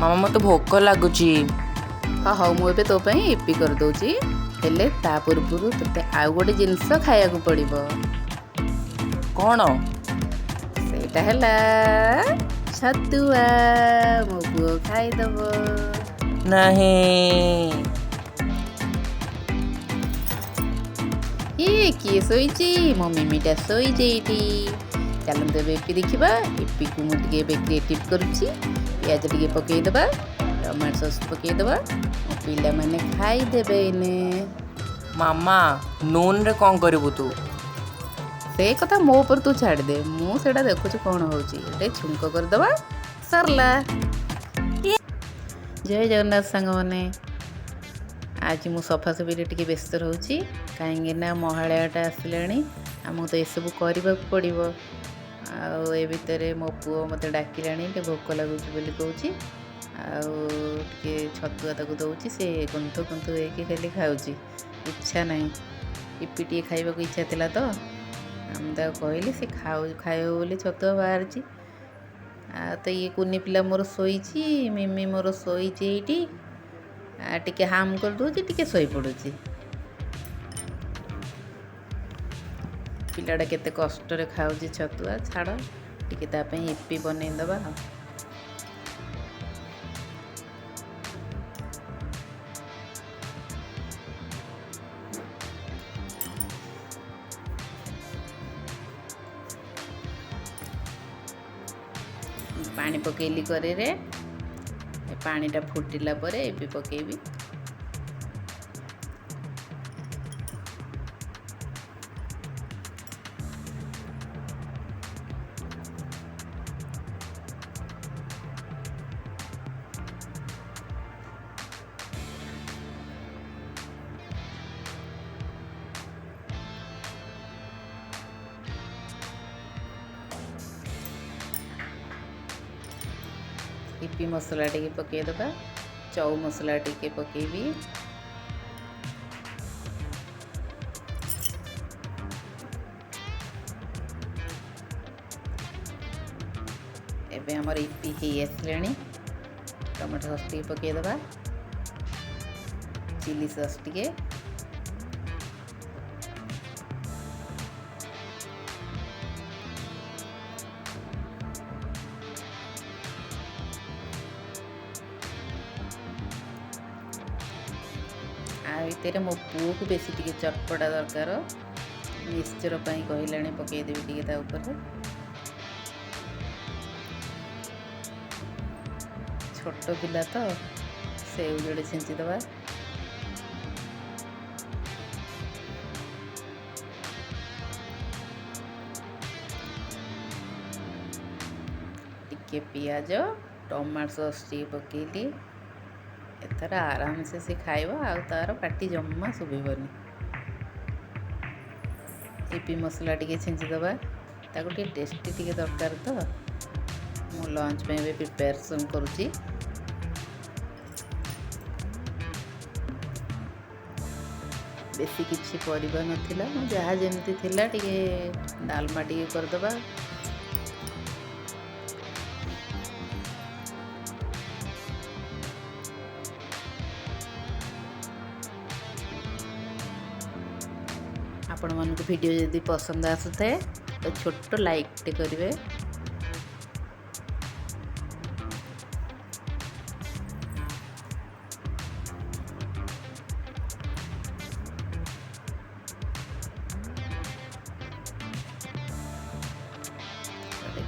ମାମା ମୋତେ ଭୋକ ଲାଗୁଛି। ହଁ ହଉ ମୁଁ ଏବେ ତୋ ପାଇଁ ଇପି କରିଦେଉଛି। ହେଲେ ତା ପୂର୍ବରୁ ତୋତେ ଆଉ ଗୋଟେ ଜିନିଷ ଖାଇବାକୁ ପଡ଼ିବ। କ'ଣ? ସେଇଟା ହେଲା ଛତୁଆ। ମୋ ପୁଅ ଖାଇଦେବ। ନାହିଁ। କିଏ ଶୋଇଛି? ମୋ ମିମିଟା ଶୋଇଛି ଏଇଠି। ଚାଲନ୍ତୁ ଏବେ ଇପି ଦେଖିବା। ଇପିକୁ ମୁଁ ଟିକେ ଏବେ କ୍ରିଏଟିଭ୍ କରୁଛି। ପିଆଜ ଟିକେ ପକେଇଦେବା, ଟମାଟୋ ସସ୍ ପକେଇଦେବା। ମୋ ପିଲାମାନେ ଖାଇଦେବେ ଏଇନେ। ମାମା ନୁନରେ କ'ଣ କରିବୁ ତୁ? ସେ କଥା ମୋ ଉପରେ ତୁ ଛାଡ଼ିଦେ। ମୁଁ ସେଇଟା ଦେଖୁଛି କ'ଣ ହେଉଛି। ଗୋଟେ ଛୁଙ୍କ କରିଦେବା, ସରିଲା। ଜୟ ଜଗନ୍ନାଥ ସାଙ୍ଗମାନେ। ଆଜି ମୁଁ ସଫାସଫିରେ ଟିକେ ବ୍ୟସ୍ତ ରହୁଛି, କାହିଁକିନା ମହାଳୟାଟା ଆସିଲାଣି। ଆମକୁ ତ ଏସବୁ କରିବାକୁ ପଡ଼ିବ। ଆଉ ଏ ଭିତରେ ମୋ ପୁଅ ମୋତେ ଡାକିଲାଣି, ଟିକେ ଭୋକ ଲାଗୁଛି ବୋଲି କହୁଛି। ଆଉ ଟିକେ ଛତୁଆ ତାକୁ ଦେଉଛି। ସେ କୁନ୍ଥୁ କୁନ୍ଥୁ ହେଇକି ଖାଲି ଖାଉଛି, ଇଚ୍ଛା ନାହିଁ। ଇପି ଟିକେ ଖାଇବାକୁ ଇଚ୍ଛା ଥିଲା ତ ମୁଁ ତାକୁ କହିଲି, ସେ ଖାଇବ ବୋଲି ଛତୁଆ ବାହାରିଛି। ଆଉ ତ ଇଏ କୁନି ପିଲା ମୋର ଶୋଇଛି, ମିମି ମୋର ଶୋଇଛି ଏଇଠି। ଟିକେ ହାମ୍ କରିଦେଉଛି, ଟିକେ ଶୋଇପଡ଼ୁଛି। ପିଲାଟା କେତେ କଷ୍ଟରେ ଖାଉଛି ଛତୁଆ। ଛାଡ଼, ଟିକେ ତା ପାଇଁ ଇପି ବନେଇଦେବା। ପାଣି ପକେଇଲି କରେଇରେ। ପାଣିଟା ଫୁଟିଲା ପରେ ଇପି ପକେଇବି। ଇପି ମସଲା ଟିକେ ପକେଇଦେବା, ଚଉ ମସଲା ଟିକେ ପକେଇବି। ଏବେ ଆମର ଇପି ହେଇ ଆସିଲାଣି। ଟମାଟୋ ସସ୍ ଟିକେ ପକେଇଦେବା, ଚିଲି ସସ୍ ଟିକେ, ଆଉ ଭିତରେ ମୋ ପୁଅକୁ ବେଶୀ ଟିକେ ଚଟପଟା ଦରକାର। ମିକ୍ସଚର ପାଇଁ କହିଲାଣି, ପକେଇଦେବି ଟିକେ ତା ଉପରେ। ଛୋଟ ପିଲା ତ, ସେଉ ଯୋଡ଼େ ଛିଞ୍ଚିଦେବା। ଟିକେ ପିଆଜ, ଟମାଟୋ ସସ୍ ଟିକେ ପକେଇଲି। ଏଥର ଆରାମସେ ସେ ଖାଇବ, ଆଉ ତାର ପାଟି ଜମା ଶୁଭିବନି। ଇପି ମସଲା ଟିକେ ଛିଞ୍ଚିଦେବା। ତାକୁ ଟିକେ ଟେଷ୍ଟି ଟିକେ ଦରକାର ତ, ମୁଁ ଲଞ୍ଚ ପାଇଁ ଏବେ ପ୍ରିପାରେସନ୍ କରୁଛି। ବେଶୀ କିଛି ପରିବା ନଥିଲା, ଯାହା ଯେମିତି ଥିଲା। ଟିକେ ଡାଲମା ଟିକେ କରିଦେବା। ଆପଣମାନଙ୍କୁ ଭିଡ଼ିଓ ଯଦି ପସନ୍ଦ ଆସୁଥାଏ ତ ଛୋଟ ଲାଇକ୍ଟେ କରିବେ।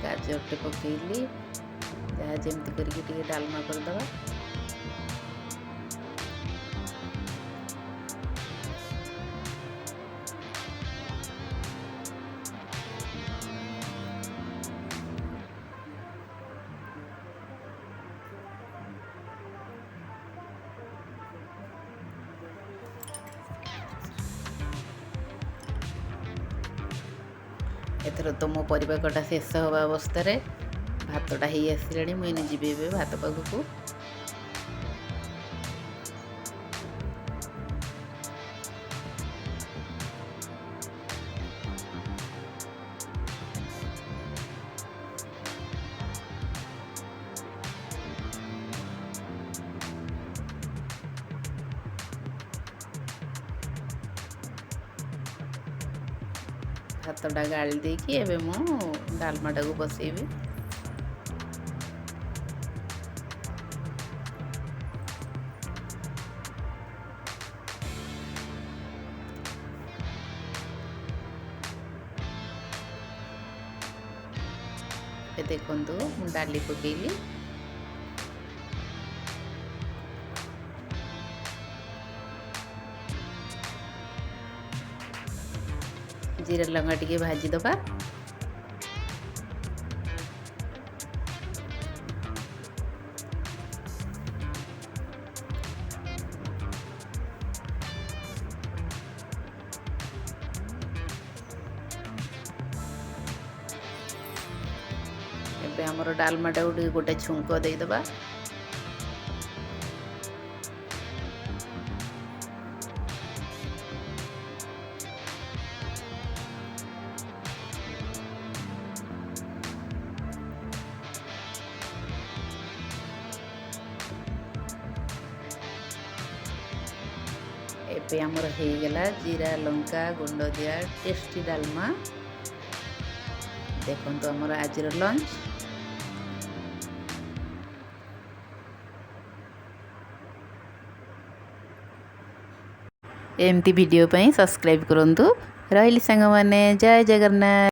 ଗାଜରଟେ ପକେଇଲି। ଯାହା ଯେମିତି କରିକି ଟିକେ ଡାଲମା କରିଦେବା। ଏଥର ତ ମୋ ପରିବା କଟା ଶେଷ ହେବା ଅବସ୍ଥାରେ। ଭାତଟା ହେଇ ଆସିଲାଣି, ମୁଁ ଏଇନେ ଯିବି ଏବେ ଭାତ ପାଖକୁ। ଭାତଟା ଗାଳି ଦେଇକି ଏବେ ମୁଁ ଡାଲମାଟାକୁ ବସେଇବି। ଏବେ ଦେଖନ୍ତୁ ମୁଁ ଡାଲି ପକେଇଲି। ଜିରା ଲଙ୍କା ଟିକେ ଭାଜିଦବା। ଏବେ ଆମର ଡାଲମାଟାକୁ ଟିକେ ଗୋଟେ ଛୁଙ୍କ ଦେଇଦେବା। ଏବେ ଆମର ହେଇଗଲା ଜିରା ଲଙ୍କା ଗୁଣ୍ଡ ଦିଆ ଟେଷ୍ଟି ଡାଲମା। ଦେଖନ୍ତୁ ଆମର ଆଜିର ଲଞ୍ଚ। ଏମିତି ଭିଡ଼ିଓ ପାଇଁ ସବସ୍କ୍ରାଇବ୍ କରନ୍ତୁ। ରହିଲି ସାଙ୍ଗମାନେ, ଜୟ ଜଗନ୍ନାଥ।